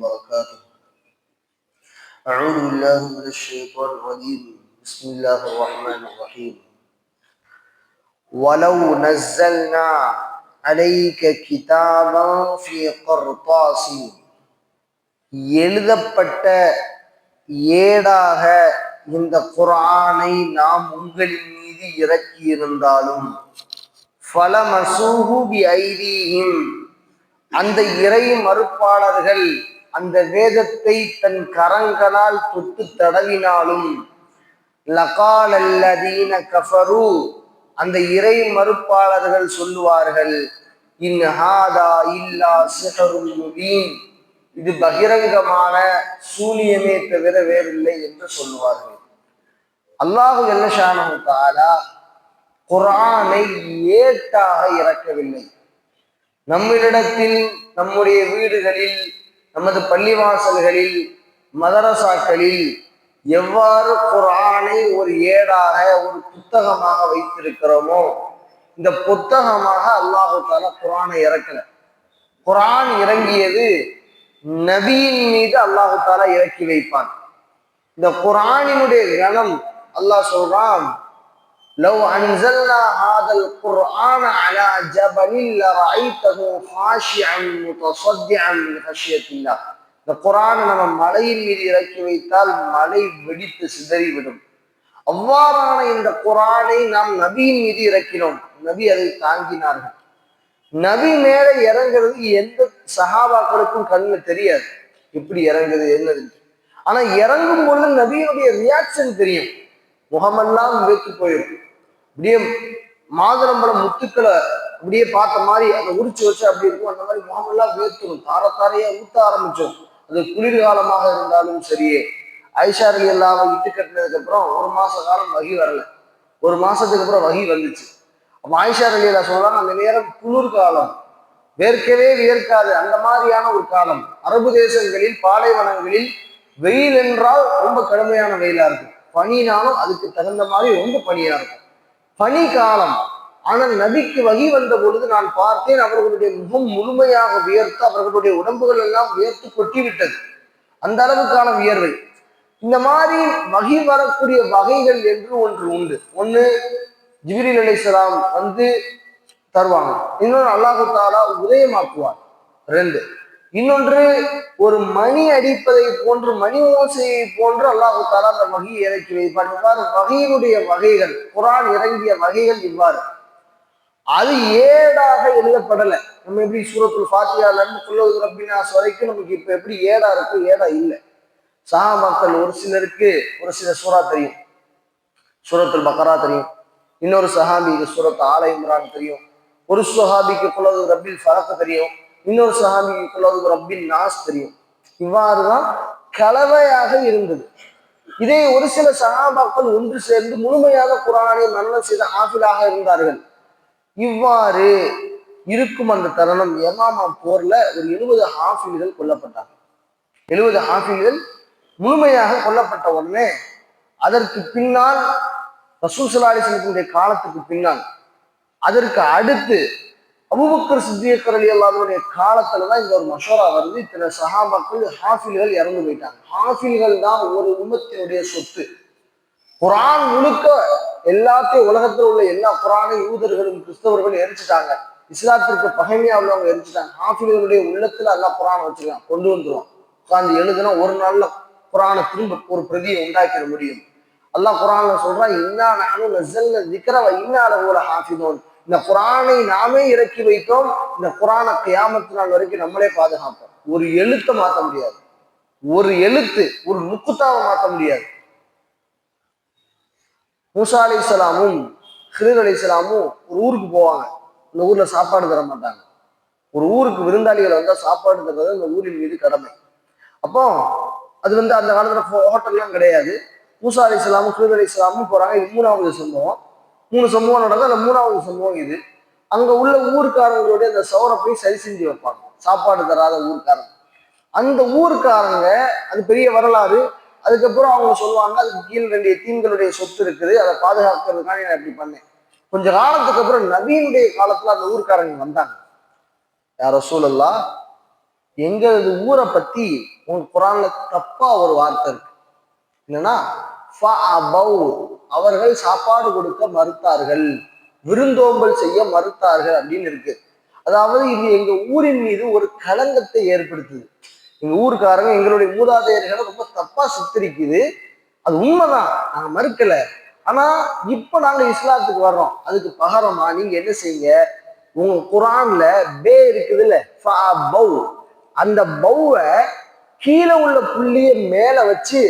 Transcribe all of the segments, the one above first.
وبركاته. أعوذ بالله من الشيطان الرجيم. بسم الله الرحمن الرحيم. ولو نزلنا عليك كتابا في قرطاس எழுதப்பட்ட ஏடாக இந்த குர்ஆனை நாம் உங்களின் மீது இறக்கி இருந்தாலும் ஃபலமஸூஹு பிஐதீஹிம், அந்த இறை மறுப்பாளர்கள் அந்த வேதத்தை தன் கரங்களால் தொட்டு தடவினாலும் லகால் அல்லதீன கஃபரு, அந்த இறை மறுப்பாளர்கள் சொல்லுவார்கள் இன் ஹாதா இல்லா சிஹ்ருன் முபீன், இது பகிரங்கமான சூனியமே தவிர வேறில்லை என்று சொல்லுவார்கள். அல்லாஹு ஜல்ல ஷானஹு தஆலா குர்ஆனை ஏட்டாக இறக்கவில்லை. நம்மிடத்தில், நம்முடைய வீடுகளில், நமது பள்ளிவாசல்களில், மதரசாக்களில் எவ்வாறு குர்ஆனை ஒரு ஏடாக, ஒரு புத்தகமாக வைத்திருக்கிறோமோ, இந்த புத்தகமாக அல்லாஹு தஆலா குர்ஆனை இறக்கல. குர்ஆன் இறங்கியது நபியின் மீது அல்லாஹு தஆலா இறக்கி வைப்பான். இந்த குர்ஆனினுடைய கணம் அல்லாஹ் சொல்றான், லவ் அன்ஸல்னா ஹாதல் குர்ஆன அலா ஜபலின் லரஐதஹு ஹாஷிஅன் முத்தஸத்திஅன் மின் ஹஷ்யத்தில்லாஹ். இந்த குர்ஆனை நம்ம மலையின் மீது இறக்கி வைத்தால் மலை வெடித்து சிதறிவிடும். அவ்வாறான இந்த குர்ஆனை நாம் நபியின் மீது இறக்கினோம். நபி அதை தாங்கினார்கள். நபி மேல இறங்குறது எந்த சஹாபாக்களுக்கும் கண்ணுல தெரியாது, எப்படி இறங்குது என்னது. ஆனா இறங்கும் பொழுது நபியினுடைய ரியாக்ஷன் தெரியும். முகமெல்லாம் வேத்து போயிடும். அப்படியே மாதுளம்பழம் முத்துக்களை அப்படியே பார்த்த மாதிரி அதை உரிச்சு வச்சு அப்படி இருக்கும். அந்த மாதிரி முகமெல்லாம் வேத்துடும், தாரையா ஊத்த ஆரம்பிச்சோம். அது குளிர்காலமாக இருந்தாலும் சரியே. ஆயிஷா ரலியல்லாஹு அன்ஹா இட்டு கட்டினதுக்கு அப்புறம் ஒரு மாச காலம் வகி வரல. ஒரு மாசத்துக்கு அப்புறம் வகி வந்துச்சு. அப்ப ஆயிஷா ரலியல்லாஹு சொல்றாங்க, அந்த நேரம் குளிர்காலம், வேர்க்கவே வேர்க்காது, அந்த மாதிரியான ஒரு காலம். அரபு தேசங்களில் பாலைவனங்களில் வெயில் என்றால் ரொம்ப கடுமையான வெயிலா இருக்கும், பனினாலும் அதுக்கு தகுந்த மாதிரி ரொம்ப பனியா இருக்கும், பனி காலம். ஆனால் நபிக்கு வகி வந்த பொழுது நான் பார்த்தேன், அவர்களுடைய முகம் முழுமையாக வியர்த்து, அவர்களுடைய உடம்புகள் எல்லாம் வியர்த்து கொட்டிவிட்டது. அந்த அளவுக்கான வியர்வை. இந்த மாதிரி வகி வரக்கூடிய வகைகள் என்று ஒன்று உண்டு. ஒன்று ஜிப்ரீல் அலைஹிஸ்ஸலாம் வந்து தருவாங்க. இன்னொன்று அல்லாஹு தஆலா உதயமாக்குவார். ரெண்டு. இன்னொன்று ஒரு மணி அடிப்பதை போன்று, மணி ஓசையை போன்று அல்லாஹு தஆலா அந்த வகையை இறக்கி வைப்பார். இவ்வாறு வகையினுடைய வகைகள், குர்ஆன் இறங்கிய வகைகள் இவ்வாறு. அது ஏடாக எழுதப்படலை. நம்ம எப்படி சூரத்துல் ஃபாத்திஹால இருந்து குல் ரப்பினாஸ் வரைக்கும் நமக்கு இப்ப எப்படி ஏடா இருக்கு, ஏடா இல்லை. சஹாபாக்கள் ஒரு சிலருக்கு ஒரு சில சூரா தெரியும், சூரத்துல் பக்ரா தெரியும். இன்னொரு சஹாபிக்கு சூரத் ஆல இம்ரான் தெரியும். ஒரு சஹாபிக்கு குல் ரப்பில் ஃபலக் தெரியும். இன்னொரு சஹாபிக்கு குல் ரப்பின் நாஸ் தெரியும். இவ்வாறுதான் கலவையாக இருந்தது. இதே ஒரு சில சஹாபாக்கள் ஒன்று சேர்ந்து முழுமையாக குர்ஆனை மனனம் செய்த ஹாஃபிலாக இருந்தார்கள். இவ்வாறு இருக்கும் அந்த தருணம் யமாமா போர்ல ஒரு 70 ஹாஃபில்கள் கொல்லப்பட்டாங்க. 70 ஹாஃபில்கள் முழுமையாக கொல்லப்பட்ட உடனே அதற்கு பின்னால் ரசூல் ஸல்லல்லாஹு அலைஹி வஸல்லம் காலத்துக்கு பின்னால் அதற்கு அடுத்து அபூபக்கர் சித்திக் ரலியல்லாஹு அன்ஹுடைய காலத்துலதான் இந்த ஒரு மஷூரா வருது. இத்தனை சஹாபாக்கள் ஹாஃபில்கள் இறந்து போயிட்டாங்க. ஹாஃபில்கள் தான் ஒரு உம்மத்தினுடைய சொத்து. குர்ஆன் முழுக்க எல்லாத்தையும், உலகத்தில் உள்ள எல்லா குர்ஆனையும் யூதர்களும் கிறிஸ்தவர்களும் எரிச்சுட்டாங்க. இஸ்லாத்திற்கு பகைமையா உள்ளவங்க எரிச்சுட்டாங்க. ஹாஃபில்களுடைய உள்ளத்துல அல்லாஹ் குர்ஆன் வச்சுக்கலாம், கொண்டு வந்துருவான். உட்கார்ந்து எழுதுனா ஒரு நாள்ல குர்ஆனை திரும்ப ஒரு பிரதியை உண்டாக்கிட முடியும். அல்லாஹ் குர்ஆன்ல சொல்றான், இன்னா நஹ்னு நஸல்னா ஸிக்ர வ இன்னா லஹு லஹாஃபிதூன். இந்த குர்ஆனை நாமே இறக்கி வைத்தோம். இந்த குர்ஆனை கியாமத் நாள் வரைக்கும் நம்மளே பாதுகாப்போம். ஒரு எழுத்தை மாற்ற முடியாது, ஒரு எழுத்து, ஒரு நுக்தாவை மாற்ற முடியாது. மூசா அலைஹிஸ்ஸலாமும் ஹிதர் அலைஹிஸ்ஸலாமும் ஒரு ஊருக்கு போவாங்க. அந்த ஊர்ல சாப்பாடு தர மாட்டாங்க. ஒரு ஊருக்கு விருந்தாளிகள் வந்தா சாப்பாடு தர்றது அந்த ஊரின் மீது கடமை. அப்போ அது வந்து அந்த காலத்துல ஹோட்டல்லாம் கிடையாது. மூசா அலைஹிஸ்ஸலாமும் ஹிதர் அலைஹிஸ்ஸலாமும் போறாங்க. இது 3வது சம்பவம். 3 சம்பவம் நடக்கும். அந்த 3வது சம்பவம் இது. அங்க உள்ள ஊருக்காரங்களுடைய அந்த சவரை போய் சரி செஞ்சு வைப்பாங்க, சாப்பாடு தராத ஊருக்காரங்க. அந்த ஊருக்காரங்க, அது பெரிய வரலாறு. அதுக்கப்புறம் அவங்க சொல்லுவாங்க, அதுக்கு கீழே 2 எத்தீம்களுடைய சொத்து இருக்குது, அதை பாதுகாக்கிறதுக்காக நான் இப்படி பண்ணேன். கொஞ்ச காலத்துக்கு அப்புறம் நபியினுடைய காலத்துல அந்த ஊருக்காரங்க வந்தாங்க. யா ரசூலல்லாஹ், எங்களது ஊரை பத்தி உங்க குரான்ல தப்பா ஒரு வார்த்தை இருக்கு. என்னன்னா அவர்கள் சாப்பாடு கொடுக்க மறுத்தார்கள், விருந்தோம்பல் செய்ய மறுத்தார்கள் அப்படின்னு இருக்கு. அதாவது இது எங்க ஊரின் மீது ஒரு களங்கத்தை ஏற்படுத்துது. எங்க ஊருக்காரங்க எங்களுடைய மூதாதையர்களை ரொம்ப தப்பா சித்தரிக்குது. அது உண்மைதான், நாங்க மறுக்கல. ஆனா இப்ப நாங்க இஸ்லாத்துக்கு வர்றோம், அதுக்கு பகரமா நீங்க என்ன செய்யுங்க, உங்க குரான்ல பே இருக்குதுல்ல, அந்த பௌவை கீழே உள்ள புள்ளிய மேல வச்சு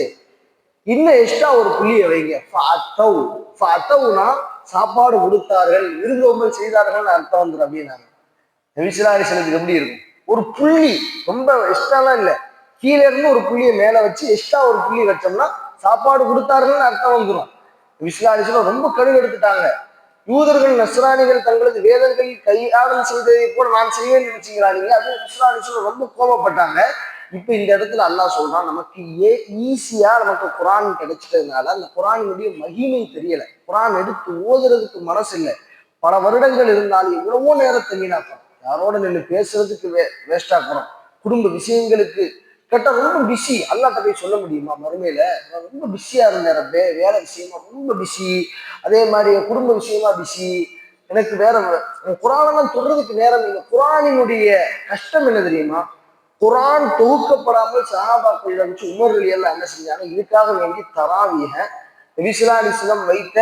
இன்னும் எக்ஸ்ட்ரா ஒரு புள்ளியை வைங்க. சாப்பாடு கொடுத்தார்கள், விருந்தோம்பல் செய்தார்கள் அர்த்தம் வந்துடும் அப்படின்னாங்க. நபிசுல்லாஹி எப்படி இருக்கும், ஒரு புள்ளி ரொம்ப எக்ஸ்ட்ராலாம் இல்லை, கீழே இருந்து ஒரு புள்ளியை மேல வச்சு எக்ஸ்ட்ரா ஒரு புள்ளி வச்சோம்னா சாப்பாடு கொடுத்தார்கள் அர்த்தம் வந்துடும். நபிசுல்லாஹி ரொம்ப கடுகெடுத்துட்டாங்க. யூதர்கள் நஸ்ரானிகள் தங்களது வேதங்களில் கையாடல் செய்ததை போல நான் செய்வேன்னு நினைச்சுக்கிறாங்க. அது நபிசுல்லாஹி ரொம்ப கோபப்பட்டாங்க. இப்ப இந்த இடத்துல அல்லாஹ் சொல்றான், நமக்கு ஈஸியா நமக்கு குரான் கிடைச்சிட்டதுனால அந்த குரானுடைய மகிமை தெரியல, குரான் எடுத்து ஓதுறதுக்கு மனசு இல்லை. பல வருடங்கள் இருந்தாலும் எவ்வளவோ நேரத்தை வீணாக்கும், யாரோட நின்று பேசுறதுக்கு வேஸ்டாக்குறோம், குடும்ப விஷயங்களுக்கு கேட்டா ரொம்ப பிஸி. அல்லாஹ்ட்ட போய் சொல்ல முடியுமா மறுமையில ரொம்ப பிஸியா இருந்தேன், வேலை விஷயமா ரொம்ப பிஸி, அதே மாதிரி குடும்ப விஷயமா பிஸி, எனக்கு வேற குரானெல்லாம் சொல்றதுக்கு நேரம் இல்லை. குரானினுடைய கஷ்டம் என்ன தெரியுமா, குரான் தொகுக்கப்படாமல் சஹாபாக்கள் வச்சு உமர் எல்லாம் என்ன செஞ்சாங்க, இதுக்காக வேண்டி தராவிய நபி ஸல்லல்லாஹு அலைஹி வஸல்லம் வைத்த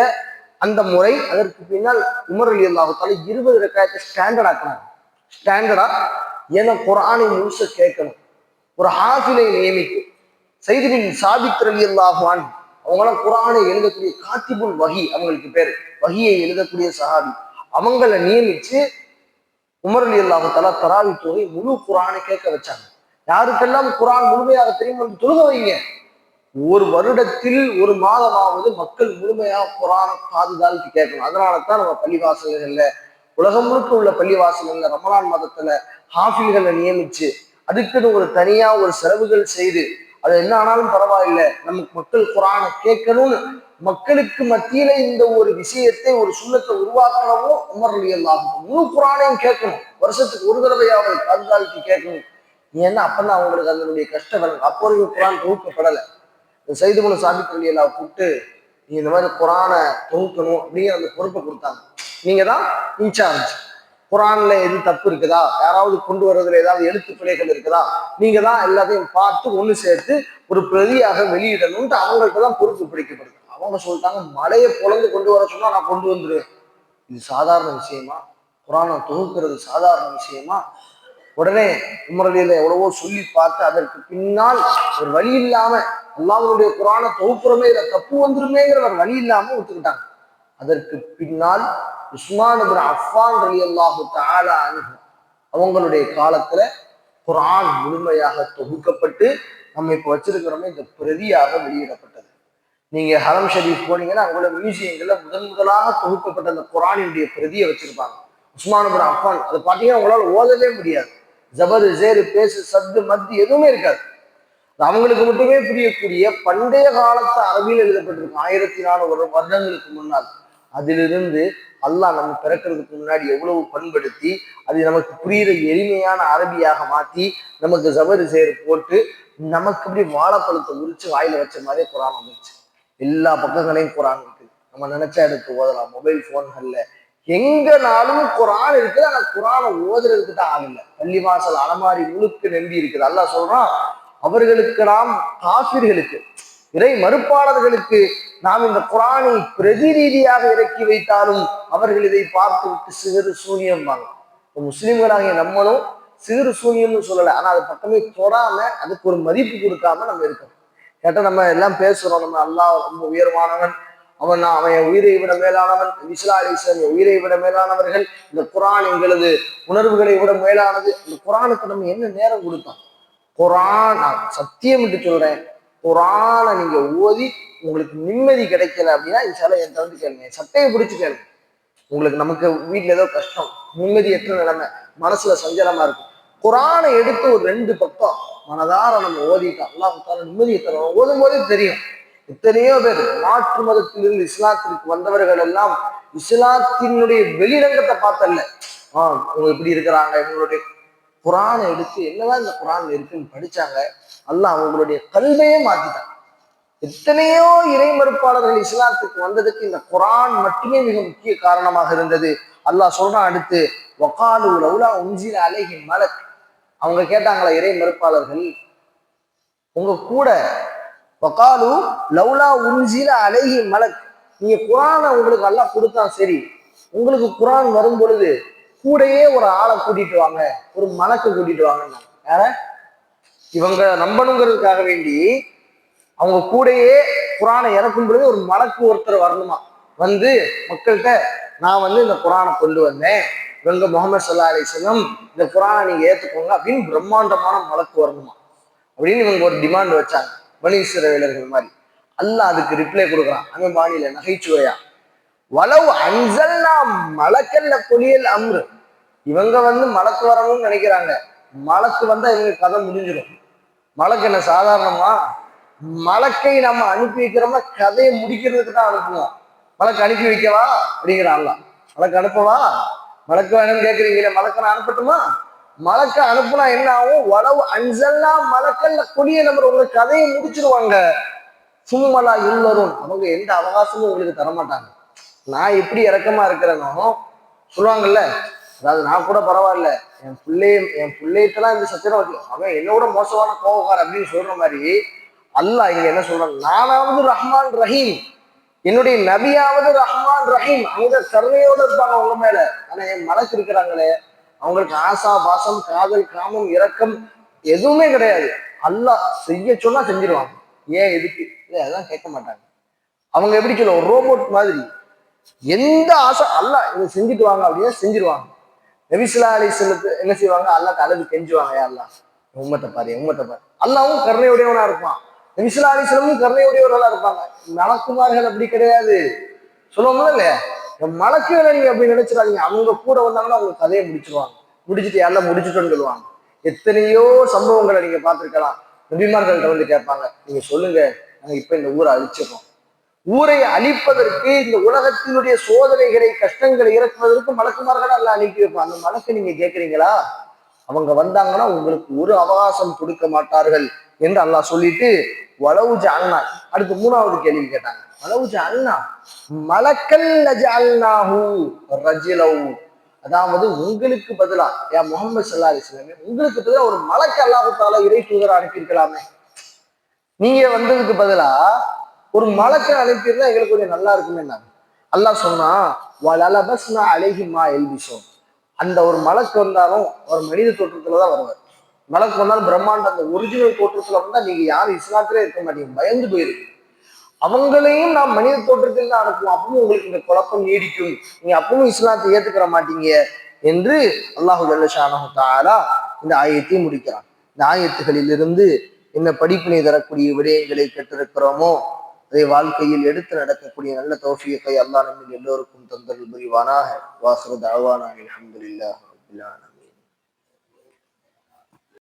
அந்த முறை, அதற்கு பின்னால் உமர் ரலியல்லாஹு தஆலா 20 ரக்காயத்தை ஸ்டாண்டர்ட் ஆக்குறாங்க. ஸ்டாண்டர்டா ஏன்னா குரானை முழுச கேட்கணும். ஒரு ஹாஃபிலை நியமிக்கும், ஸைத் பின் சாபித் ரலியல்லாஹு அன்ஹு அவங்களாம் குரானை எழுதக்கூடிய காத்திபுல் வஹி, அவங்களுக்கு பேரு வஹியை எழுதக்கூடிய சஹாபி, அவங்கள நியமிச்சு உமர் ரலியல்லாஹு தஆலா தராவி தொகை முழு குரானை கேட்க வச்சாங்க. யாருக்கெல்லாம் குரான் முழுமையாக தெரியும் என்று தொழுக வைங்க. ஒரு வருடத்தில் ஒரு மாதமாவது மக்கள் முழுமையாக குரானை பாதுகாத்து கேட்கணும். அதனால தான் நம்ம பள்ளிவாசல்கள்ல, உலகம் முழுக்க உள்ள பள்ளிவாசல்கள்ல ரமலான் மாதத்துல ஹாஃபில்களை நியமிச்சு அதுக்குன்னு ஒரு தனியா ஒரு செலவுகள் செய்து, அது என்ன ஆனாலும் பரவாயில்லை, நமக்கு மக்கள் குரானை கேட்கணும்னு மக்களுக்கு மத்தியில இந்த ஒரு விஷயத்தை, ஒரு சுண்ணத்தை உருவாக்கணும். உமர் ரலியல்லாஹு முழு குரானையும் கேட்கணும், வருஷத்துக்கு ஒரு தடவையாவது பாதுகாத்து கேட்கணும். ஏன்னா அப்பதான் அவங்களுக்கு அதனுடைய கஷ்டம். அப்போதைக்கு குரான் தொகுக்கப்படலை. ஸைத் பின் சாபித் ரலியல்லாஹு கூப்பிட்டு நீ இந்த மாதிரி குரானை தொகுக்கணும் அப்படிங்கிற அந்த பொறுப்பை கொடுத்தாங்க. நீங்க தான் இன்சார்ஜ், குரான்ல எது தப்பு இருக்குதா, யாராவது கொண்டு வர்றதுல ஏதாவது எழுத்து பிழைகள் இருக்குதா, நீங்க தான் எல்லாத்தையும் பார்த்து ஒண்ணு சேர்த்து ஒரு பிரதியாக வெளியிடணும்ட்டு அவங்கள்ட்ட தான் பொறுப்பு பிடிக்கப்படுது. அவங்க சொல்லிட்டாங்க, மலையை பொழந்து கொண்டு வர சொன்னா நான் கொண்டு வந்துருவேன். இது சாதாரண விஷயமா, குரானை தொகுக்கிறது சாதாரண விஷயமா? உடனே உமரலியில எவ்வளவோ சொல்லி பார்த்து அதற்கு பின்னால் ஒரு வழி இல்லாம, அல்லாஹ்வுடைய குரானை தொகுப்புறமே இதை தப்பு வந்துருமேங்கிற ஒரு வழி இல்லாம ஒத்துக்கிட்டாங்க. அதற்கு பின்னால் உஸ்மான் இப்னு அஃபான் ரலியல்லாஹு தஆலா அன்ஹு அவங்களுடைய காலத்துல குரான் முழுமையாக தொகுக்கப்பட்டு நம்ம இப்ப வச்சிருக்கிறோமே இந்த பிரதியாக வெளியிடப்பட்டது. நீங்க ஹரம் ஷரீஃப் போனீங்கன்னா அங்குள்ள மியூசியங்கள்ல முதலாக தொகுக்கப்பட்ட அந்த குரானினுடைய பிரதியை வச்சிருப்பாங்க. உஸ்மான் இப்னு அஃபான் அதை பார்த்தீங்கன்னா உங்களால ஓதவே முடியாது. ஜபர் ஜேரு பேசு சத்து மத்து எதுவுமே இருக்காது. அவங்களுக்கு மட்டுமே புரியக்கூடிய பண்டைய காலத்து அரபியில் எழுதப்பட்டிருக்கும், 1400 வருடங்களுக்கு முன்னால். அதிலிருந்து அல்லாஹ் நம்ம பிறக்கிறதுக்கு முன்னாடி எவ்வளவு பண்படுத்தி அது நமக்கு புரியுற எளிமையான அரபியாக மாத்தி நமக்கு ஜபர் சேர் போட்டு நமக்கு இப்படி வாழைப்பழத்தை உரிச்சு வாயில வச்ச மாதிரியே குரான் வந்துருச்சு. எல்லா பக்கங்களையும் குரான் இருக்கு, நம்ம நினைச்சா எடுத்து ஓதலாம். மொபைல் போன்கள்ல எங்கனாலும் குரான் இருக்குது. ஆனா குரானை ஓதுறதுக்கு தான் ஆள் இல்லை. பள்ளிவாசல் அலமாரி முழுக்க நம்பி இருக்குது. அல்லாஹ் சொல்றான், அவர்களுக்கு நாம் காஃபிர்களுக்கு, இறை மறுப்பாளர்களுக்கு நாம் இந்த குரானை பிரதி ரீதியாக இறக்கி வைத்தாலும் அவர்கள் இதை பார்த்து விட்டு சிறு சூனியம்பாங்க. முஸ்லிம்களாகிய நம்மளும் சிறு சூனியம்னு சொல்லலை, ஆனா அது பக்கமே தொடாம அதுக்கு ஒரு மதிப்பு கொடுக்காம நம்ம இருக்கோம். கேட்டா நம்ம எல்லாம் பேசுறோம், நம்ம அல்லாஹ் ரொம்ப உயர்வானவன், அவன் உயிரை விட மேலானவன், இஸ்லாமி உயிரை விட மேலானவர்கள், இந்த குரான் எங்களது உணர்வுகளை விட மேலானது. இந்த குரானுக்கு நம்ம என்ன நேரம் கொடுத்தோம்? குரான், சத்தியம் என்று சொல்றேன், குரானை நீங்க ஓதி உங்களுக்கு நிம்மதி கிடைக்கல அப்படின்னா இன்ஷால்லா என் தவிர்த்து கேளுங்க, சட்டையை பிடிச்சு கேளுங்க. உங்களுக்கு நமக்கு வீட்டுல ஏதோ கஷ்டம், நிம்மதியற்ற நிலைமை, மனசுல சஞ்சலமா இருக்கும், குரானை எடுத்து ஒரு 2 பக்கம் மனதார நம்ம ஓதிட்டோம், அல்லாஹ் நிம்மதியை தரும். ஓதும் போதே தெரியும். எத்தனையோ பேர் மாற்று மதத்திலிருந்து இஸ்லாத்திற்கு வந்தவர்கள் எல்லாம் இஸ்லாத்தினுடைய வெளிரங்கத்தை பார்த்தல்ல, அவங்க எப்படி இருக்கிறாங்க, இவங்களுடைய குரானை எடுத்து என்னதான் இந்த குரான்ல இருக்குன்னு படிச்சாங்க. அல்லாஹ் அவங்களுடைய கல்வையே மாத்திட்டாங்க. எத்தனையோ இறை மறுப்பாளர்கள் இஸ்லாத்துக்கு வந்ததுக்கு இந்த குரான் மட்டுமே மிக முக்கிய காரணமாக இருந்தது. அல்லாஹ் சொல்றான் அடுத்து, வகாலு லௌலா உன்சில அலைஹி மலக். அவங்க கேட்டாங்களா இறை மறுப்பாளர்கள், உங்க கூட வகாலு லௌலா உன்சில அலைஹி மலக், நீங்க குரானை உங்களுக்கு அல்லாஹ் கொடுத்தா சரி, உங்களுக்கு குரான் வரும் பொழுது கூடையே ஒரு ஆளை கூட்டிட்டு வாங்க, ஒரு மலக்கு கூட்டிட்டு வாங்க. யார? இவங்க நம்பணுங்கிறதுக்காக வேண்டி அவங்க கூடையே குரானை இறக்கும் பொழுது ஒரு மலக்கு ஒருத்தர் வரணுமா, வந்து மக்கள்கிட்ட நான் வந்து இந்த குரானை கொண்டு வந்தேன், இவங்க முகமது ஸல்லல்லாஹு அலைஹி வஸல்லம் இந்த குரானை நீங்க ஏத்துக்கோங்க அப்படின்னு பிரம்மாண்டமான மலக்கு வரணுமா அப்படின்னு இவங்க ஒரு டிமாண்ட் வச்சாங்க, பனி இஸ்ரவேலர்கள் மாதிரி. அல்லாஹ் அதுக்கு ரிப்ளை கொடுக்குறான் அந்த பாணியில நகைச்சுவையா, வலவு அன்சல்னா மலக்கல்ல கொலியல் அம்ரு. இவங்க வந்து மலக்கு வரணும்னு நினைக்கிறாங்க, மலக்கு வந்தா இவங்க கதை முடிஞ்சிடும். மலக்கு என்ன சாதாரணமா? மலக்கை நம்ம அனுப்பி வைக்கிறோம்னா கதையை முடிக்கிறதுக்கு தான் அனுப்புவோம். மலக்கு அனுப்பி வைக்கவா அப்படிங்கிறான்ல, மலக்கு அனுப்பவா, மலக்கு வேணும்னு கேட்குறீங்களே, மலக்கை நான் அனுப்பட்டுமா? மலக்கை அனுப்புனா என்ன ஆகும்? வளவு அஞ்சல்லா மலக்கல்ல கொடிய நம்பர் உங்க கதையை முடிச்சிருவாங்க. சும்மலா இல்லரும், அவங்க எந்த அவகாசமும் உங்களுக்கு தரமாட்டாங்க. நான் எப்படி இறக்கமா இருக்கிறேனோ சொல்லுவாங்கல்ல, அதாவது நான் கூட பரவாயில்ல, என் பிள்ளைகிட்டலாம் இந்த சத்திரம் வைக்கல, அவன் என்னோட மோசமான கோபக்கார் அப்படின்னு சொல்ற மாதிரி அல்லாஹ் இங்க என்ன சொல்றான், நானாவது ரஹ்மான் ரஹீம், என்னுடைய நபியாவது ரஹ்மான் ரஹீம், அவங்க கருணையோட இருப்பாங்க அவங்க மேல. ஆனா என் மலக்கு இருக்கிறாங்களே, அவங்களுக்கு ஆசா பாசம் காதல் காமம் இரக்கம் எதுவுமே கிடையாது. அல்லாஹ் செய்ய சொன்னா செஞ்சிருவாங்க, ஏன் எதுக்கு இல்லை அதெல்லாம் கேட்க மாட்டாங்க. அவங்க எப்படி சொல்லுவோம், ரோபோட் மாதிரி. எந்த ஆசை அல்லாஹ் இதை செஞ்சுட்டு வாங்க அப்படின்னா செஞ்சிருவாங்க. நபி ஸல்லல்லாஹு அலைஹி வஸல்லம் என்ன செய்வாங்க, அல்லாஹ் அழுது கெஞ்சுவாங்க, யா அல்லாஹ் உம்மத்தை பாரு உம்மத்தை பாரு. அல்லாஹ்வும் கருணையுடையவனா இருப்பான், நபி ஸல்லல்லாஹு அலைஹி வஸல்லம் கருணையுடையவர்களா இருப்பாங்க. மலக்குமார்கள் அப்படி கிடையாது. சொல்லுவோம்ல இல்லையா, மலக்குகளை நீங்க அப்படி நினைச்சிடாதீங்க, அவங்க கூட வந்தாங்கன்னா அவங்க கதையை முடிச்சிருவாங்க, முடிச்சுட்டு யாரெல்லாம் முடிச்சுட்டோன்னு சொல்லுவாங்க. எத்தனையோ சம்பவங்களை நீங்க பார்த்திருக்கலாம். நபிமார்கள்ட்ட வந்து கேட்பாங்க, நீங்க சொல்லுங்க நாங்க இப்ப இந்த ஊரை அழிச்சிடறோம். ஊரை அழிப்பதற்கு, இந்த உலகத்தினுடைய சோதனைகளை கஷ்டங்களை இறக்குவதற்கு மலக்குமார்கள் எல்லாம் அனுப்பி வைப்பான். அந்த மலக்கு நீங்க கேட்குறீங்களா, அவங்க வந்தாங்கன்னா உங்களுக்கு ஒரு அவகாசம் கொடுக்க மாட்டார்கள் என்று அல்லாஹ் சொல்லிட்டு வலவுஜ அண்ணா அடுத்து மூணாவது கேள்வி கேட்டாங்க. வலவுஜ அண்ணா மலக்கல் லஜஅல்நாஹு ரஜுலன், அதாவது உங்களுக்கு பதிலா யா முஹம்மது ஸல்லல்லாஹு அலைஹி வஸல்லம், உங்களுக்கு பதிலா ஒரு மலக்கு அல்லாஹ் தஆலா இறை தூதரை அனுப்பியிருக்கலாமே, நீங்க வந்ததுக்கு பதிலா ஒரு மலக்கை அனுப்பியிருந்தா எங்களுக்கு கொஞ்சம் நல்லா இருக்குமே. அல்லாஹ் சொன்னா வலலபஸ்னா அலைஹிம் மா யல்பிஸூன், அந்த ஒரு மலக்கு வந்தாலும் ஒரு மனித தோற்றத்துலதான் வருவார். மலக்கு வந்தாலும் பிரம்மாண்ட அந்த ஒரிஜினல் தோற்றத்துல வந்தா நீங்க யாரும் இஸ்லாத்திலே இருக்க மாட்டீங்க, பயந்து போயிருக்கு. அவங்களையும் நாம் மனித தோற்றத்தில் தான் அனுப்புவோம், அப்பவும் உங்களுக்கு இந்த குழப்பம் நீடிக்கும், நீங்க அப்பவும் இஸ்லாத்தை ஏத்துக்கிற மாட்டீங்க என்று அல்லாஹு ஜல்ல ஷானஹு தஆலா இந்த ஆயத்தை முடிக்கிறான். இந்த ஆயத்துகளிலிருந்து என்ன படிப்பினை தரக்கூடிய விடயங்களை கற்றிருக்கிறோமோ அதை வாழ்க்கையில் எடுத்து நடக்கக்கூடிய நல்ல தௌஃபீகை அல்லாஹ் நம்மில் எல்லோருக்கும் தந்தருள் புரிவானாக. வாஹிரு தஅவானா அல்ஹம்துலில்லாஹி ரப்பில் ஆலமீன்.